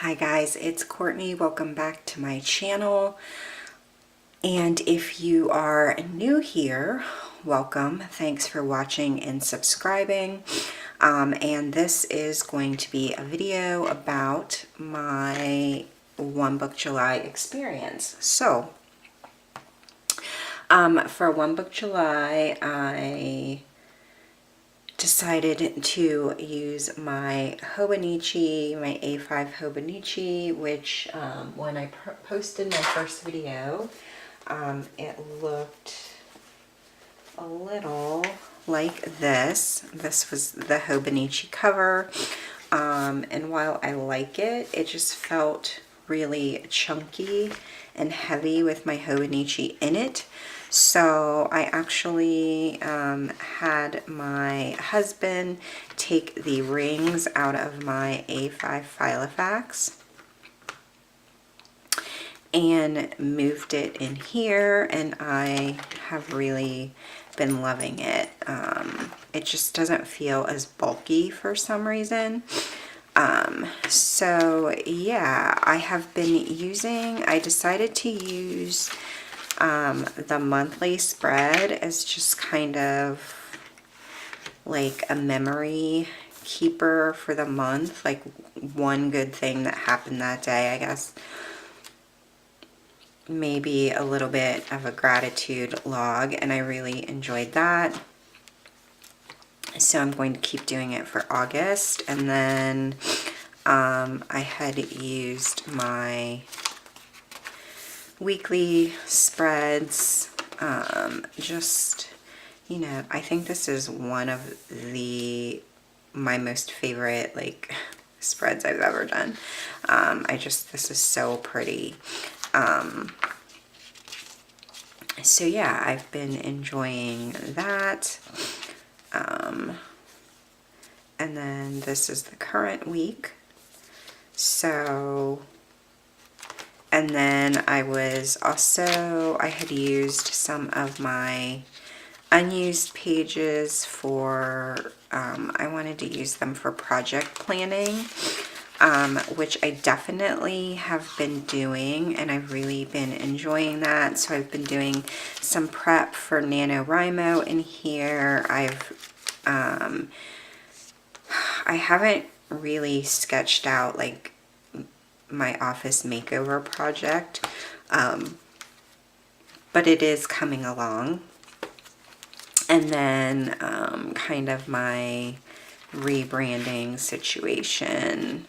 Hi guys, it's Courtney. Welcome back to my channel. And if you are new here, welcome. Thanks for watching and subscribing. And this is going to be a video about my One Book July experience. So, for One Book July, I decided to use my Hobonichi, my A5 Hobonichi, which when I posted my first video, it looked a little like this. This was the Hobonichi cover, and while I like it, it just felt really chunky and heavy with my Hobonichi in it. So I actually had my husband take the rings out of my A5 Filofax and moved it in here, and I have really been loving it. It just doesn't feel as bulky for some reason. So yeah, I decided to use the monthly spread as just kind of like a memory keeper for the month, like one good thing that happened that day, I guess. Maybe a little bit of a gratitude log, and I really enjoyed that. So I'm going to keep doing it for August. And then I had used my weekly spreads, just, you know, I think this is one of my most favorite like spreads I've ever done. This is so pretty. So yeah, I've been enjoying that. And then this is the current week. So, and then I had used some of my unused pages for, I wanted to use them for project planning, which I definitely have been doing, and I've really been enjoying that. So I've been doing some prep for NaNoWriMo in here. I haven't really sketched out like my office makeover project, but it is coming along. And then kind of my rebranding situation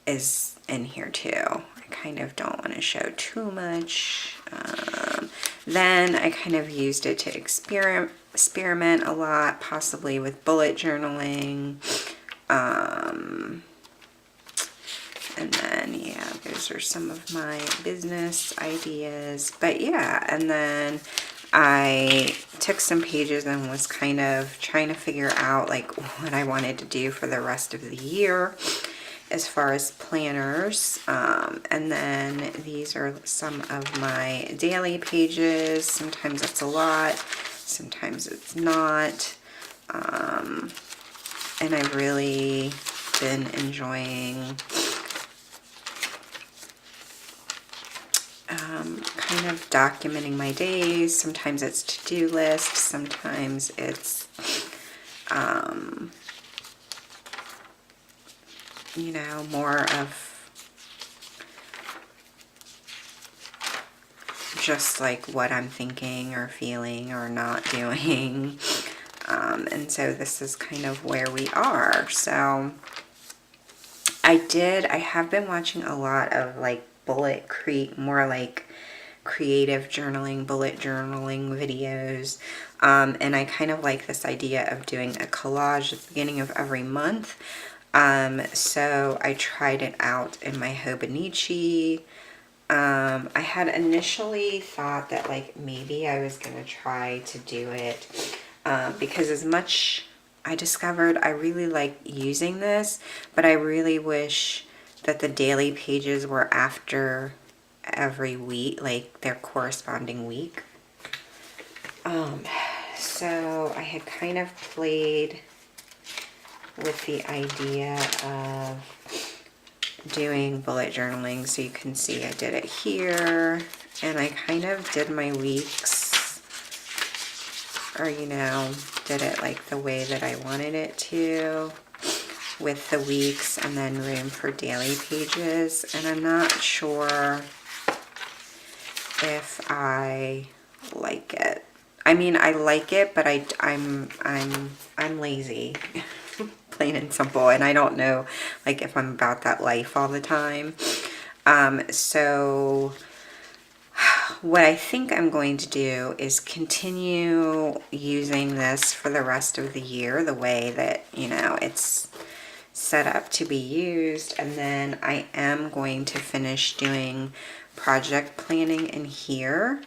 is in here too. I kind of don't want to show too much. Then I kind of used it to experiment a lot, possibly with bullet journaling. And then, yeah, those are some of my business ideas. But yeah, and then I took some pages and was kind of trying to figure out like what I wanted to do for the rest of the year as far as planners. And then these are some of my daily pages. Sometimes it's a lot, sometimes it's not. And I've really been enjoying kind of documenting my days. Sometimes it's to-do lists, sometimes it's you know, more of just like what I'm thinking or feeling or not doing. And so this is kind of where we are. So I have been watching a lot of like more like creative journaling, bullet journaling videos. And I kind of like this idea of doing a collage at the beginning of every month. So I tried it out in my Hobonichi. I had initially thought that like maybe I was going to try to do it, because as much I discovered I really like using this, but I really wish that the daily pages were after every week, like their corresponding week. So I had kind of played with the idea of doing bullet journaling, so you can see I did it here, and I kind of did my weeks, or you know, did it like the way that I wanted it to, with the weeks and then room for daily pages. And I'm not sure if I like it. I mean, I like it, but I'm lazy, plain and simple, and I don't know like if I'm about that life all the time. So what I think I'm going to do is continue using this for the rest of the year, the way that, you know, it's set up to be used. And then I am going to finish doing project planning in here.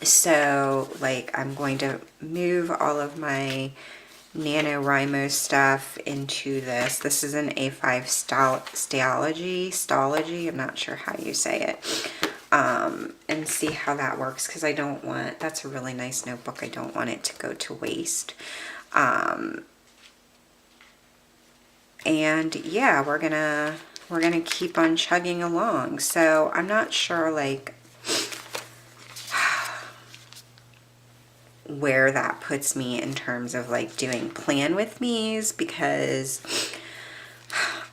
So like I'm going to move all of my NaNoWriMo stuff into this. This is an A5 Stalogy, I'm not sure how you say it. And see how that works, because I don't want, that's a really nice notebook, I don't want it to go to waste. And yeah, we're gonna keep on chugging along. So I'm not sure like where that puts me in terms of like doing plan with me's, because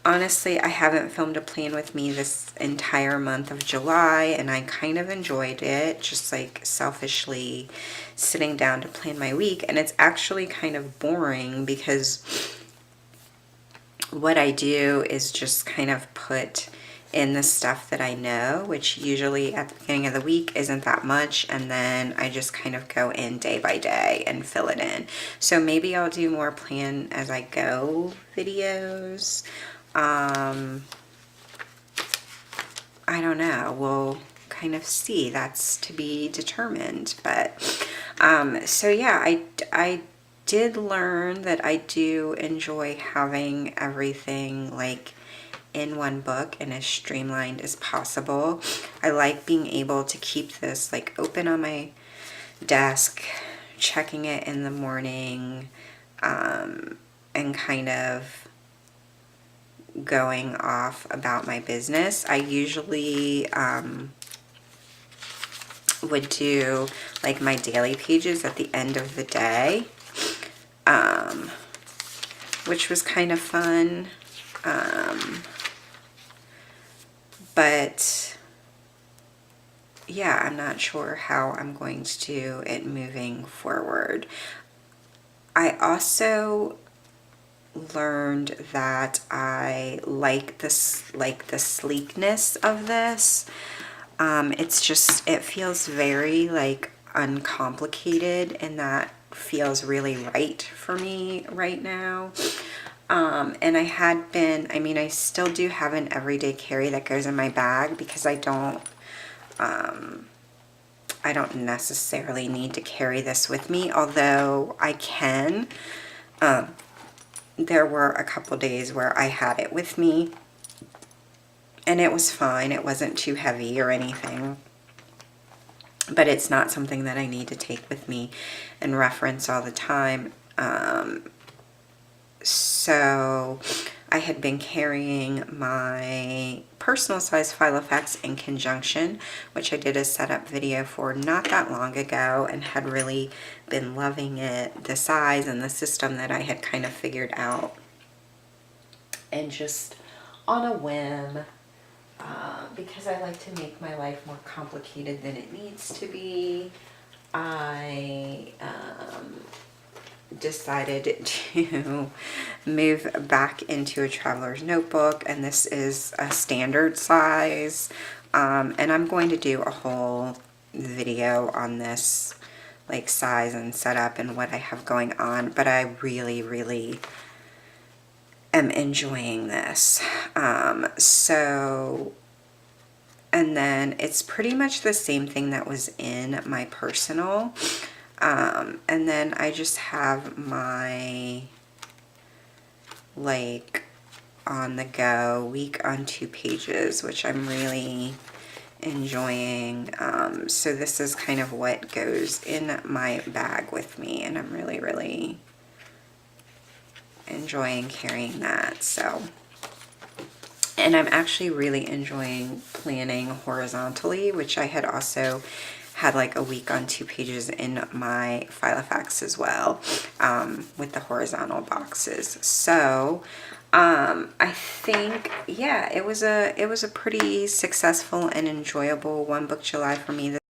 honestly I haven't filmed a plan with me this entire month of July, and I kind of enjoyed it, just like selfishly sitting down to plan my week. And it's actually kind of boring, because what I do is just kind of put in the stuff that I know, which usually at the beginning of the week isn't that much, and then I just kind of go in day by day and fill it in. So maybe I'll do more plan as I go videos. I don't know, we'll kind of see, that's to be determined. But so yeah, I did learn that I do enjoy having everything like in one book and as streamlined as possible. I like being able to keep this like open on my desk, checking it in the morning, and kind of going off about my business. I usually would do like my daily pages at the end of the day, which was kind of fun. But yeah, I'm not sure how I'm going to do it moving forward. I also learned that I like this, like the sleekness of this. It's just, it feels very like uncomplicated, and that feels really right for me right now. And I had been, I mean, I still do have an everyday carry that goes in my bag, because I don't necessarily need to carry this with me, although I can. There were a couple days where I had it with me, and it was fine. It wasn't too heavy or anything. But it's not something that I need to take with me and reference all the time. So I had been carrying my personal size Filofax in conjunction, which I did a setup video for not that long ago, and had really been loving it, the size and the system that I had kind of figured out. And just on a whim, because I like to make my life more complicated than it needs to be, I decided to move back into a traveler's notebook, and this is a standard size, and I'm going to do a whole video on this like size and setup and what I have going on, but I really am enjoying this. So, and then it's pretty much the same thing that was in my personal. And then I just have my like on the go week on 2 pages, which I'm really enjoying. So this is kind of what goes in my bag with me, and I'm really enjoying carrying that. So, and I'm actually really enjoying planning horizontally, which I had also had like a week on 2 pages in my Filofax as well, with the horizontal boxes. So I think, yeah, it was a pretty successful and enjoyable One Book July for me